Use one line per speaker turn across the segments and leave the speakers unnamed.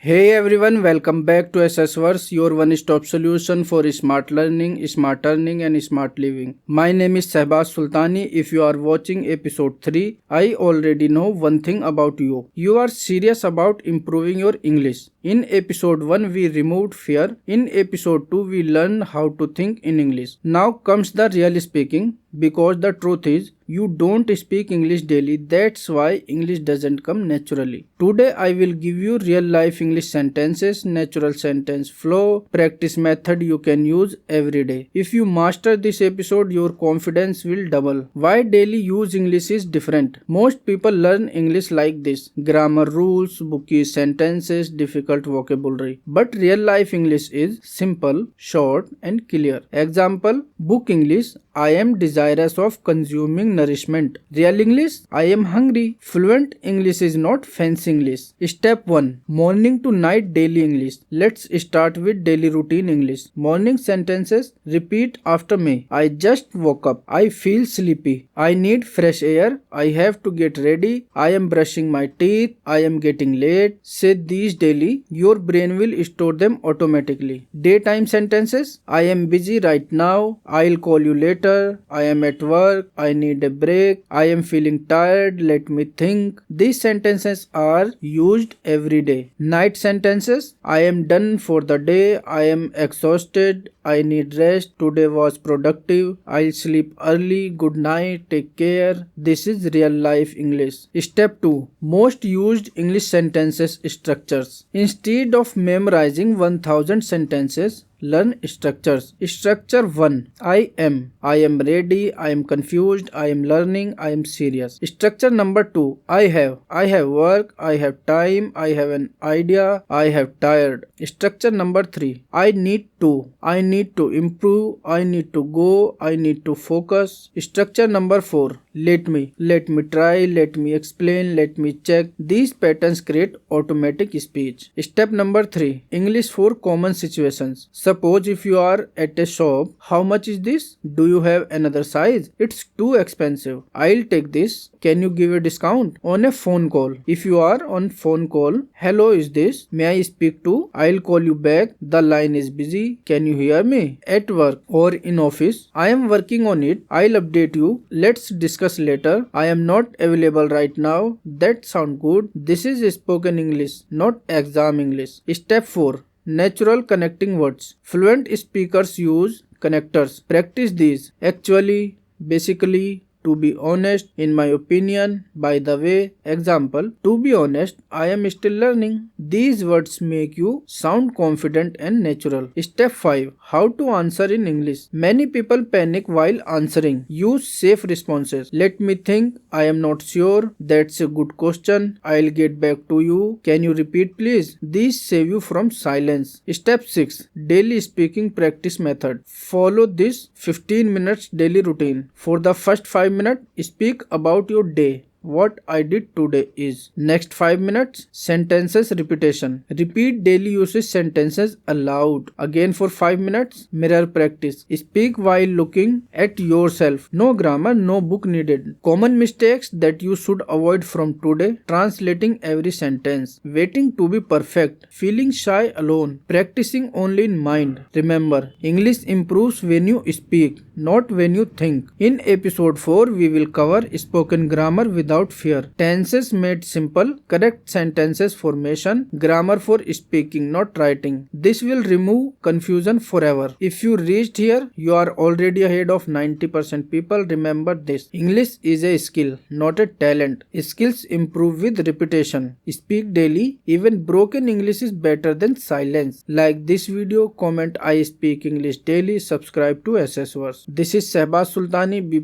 Hey everyone, welcome back to SSverse, your one-stop solution for smart learning, smart earning and smart living. My name is Shahbaz Sultani. If you are watching episode 3, I already know one thing about you. You are serious about improving your English. In episode 1, we removed fear. In episode 2, we learned how to think in English. Now comes the real speaking. Because the truth is, you don't speak English daily, that's why English doesn't come naturally. Today I will give you real life English sentences, natural sentence flow, practice method you can use every day. If you master this episode, your confidence will double. Why daily use English is different. Most people learn English like this: grammar rules, bookish sentences, difficult vocabulary. But real life English is simple, short and clear. Example, book English: I am desirous of consuming nourishment. Real English: I am hungry. Fluent English is not fancy English. Step 1. Morning to night daily English. Let's start with daily routine English. Morning sentences. Repeat after me. I just woke up. I feel sleepy. I need fresh air. I have to get ready. I am brushing my teeth. I am getting late. Say these daily. Your brain will store them automatically. Daytime sentences. I am busy right now. I'll call you later. I am at work. I need a break. I am feeling tired. Let me think. These sentences are used every day. Night sentences. I am done for the day. I am exhausted. I need rest. Today was productive. I'll sleep early. Good night. Take care. This is real life English. Step 2. Most used English sentences structures. Instead of memorizing 1000 sentences, learn structures. Structure 1. I am. I am ready. I am confused. I am learning. I am serious. Structure number 2. I have. I have work. I have time. I have an idea. I have tired. Structure number 3. I need to. I need to improve. I need to go. I need to focus. Structure number 4. Let me. Let me try. Let me explain. Let me check. These patterns create automatic speech. Step number 3. English for common situations. Suppose if you are at a shop, how much is this? Do you have another size? It's too expensive. I'll take this. Can you give a discount? On a phone call. If you are on phone call, hello, is this? May I speak to? I'll call you back. The line is busy. Can you hear me? At work or in office, I am working on it. I'll update you. Let's discuss later. I am not available right now. That sounds good. This is spoken English, not exam English. Step 4. Natural connecting words. Fluent speakers use connectors. Practice these. Actually, basically, to be honest, in my opinion, by the way. Example, to be honest, I am still learning. These words make you sound confident and natural. Step 5. How to answer in English. Many people panic while answering. Use safe responses. Let me think. I am not sure. That's a good question. I'll get back to you. Can you repeat please? These save you from silence. Step 6. Daily speaking practice method. Follow this 15 minutes daily routine. For the first 5 minutes, speak about your day. What I did today is. Next 5 minutes, sentences repetition. Repeat daily usage sentences aloud. Again for 5 minutes, mirror practice. Speak while looking at yourself. No grammar, no book needed. Common mistakes that you should avoid from today. Translating every sentence. Waiting to be perfect. Feeling shy alone. Practicing only in mind. Remember, English improves when you speak, not when you think. In episode 4, we will cover spoken grammar without fear. Tenses made simple, correct sentences formation, grammar for speaking, not writing. This will remove confusion forever. If you reached here, you are already ahead of 90% people. Remember this. English is a skill, not a talent. Skills improve with repetition. Speak daily. Even broken English is better than silence. Like this video, comment I speak English daily, subscribe to SSverse. This is Shahbaz Sultani. Be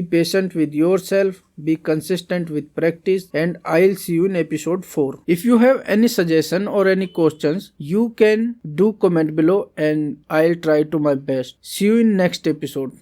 patient with yourself, be consistent with practice, and I'll see you in episode 4. If you have any suggestion or any questions, you can do comment below and I'll try to my best. See you in next episode.